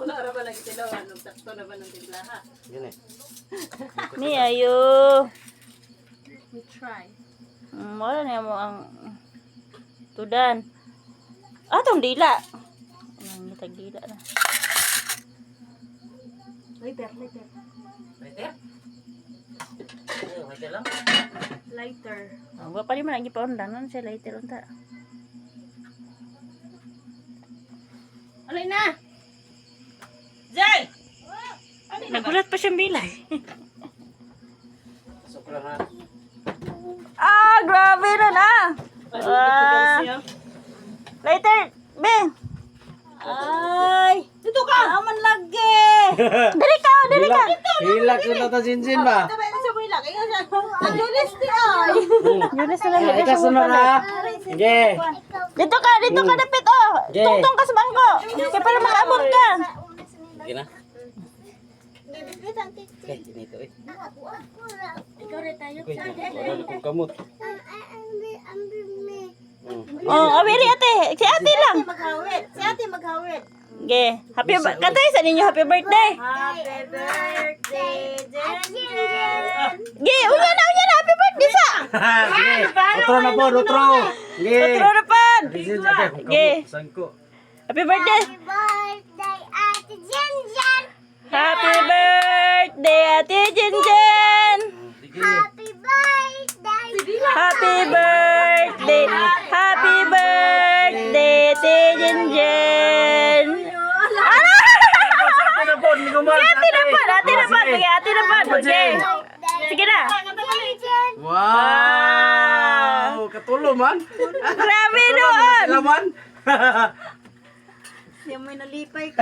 Wala ra ba lagi sila ano sakto na ba ng timplaha? Gini. Ni ayo. We try. Wala na mo ang tudan. Atong dila. Ang ngitag dila na. Lighter. Lighter? Lighter lang? Lighter. Ang pa rin man ang gipaundan siya later unta. Alay na. Jay. Nagulat pa siyang bilay. Pasok lang ha. Ah, grabe na na. Later, be. Ay, dito ka. Aman lagi. Dili ka. Hilak na ta Jinjin ba? Sabay na sa buila kay nga. Julis di ay. Yun na lang. Ay, kasunod ha. Sige. Dito ka dapit oh. Okay. Tungtong ka sa bangko. Kaya pala makaabot ka. Sige na. Okay, dito eh. Ikaw rin tayo. Wala na kong kamot. Oh, abiri ate. Si ate lang. Maghawit. Si ate maghawit. Okay. Katay sa ninyo happy birthday. Happy birthday, Jen. Ge, unya na happy birthday sa. Sige. Otro na po, otro. Sige. Otro na pan. Jinjin, ate, kung Sige. kamot. Sangko. Happy birthday. Happy birthday Ate Jinjen. Sige. Happy birthday. Happy birthday Ate Jinjen. Ate na po, hindi ko man. Ate na pan. Ate na pan. Okay. Sige na. Wow! Katulo man. Grabe noon. Sila man. Siya may nalipay ka.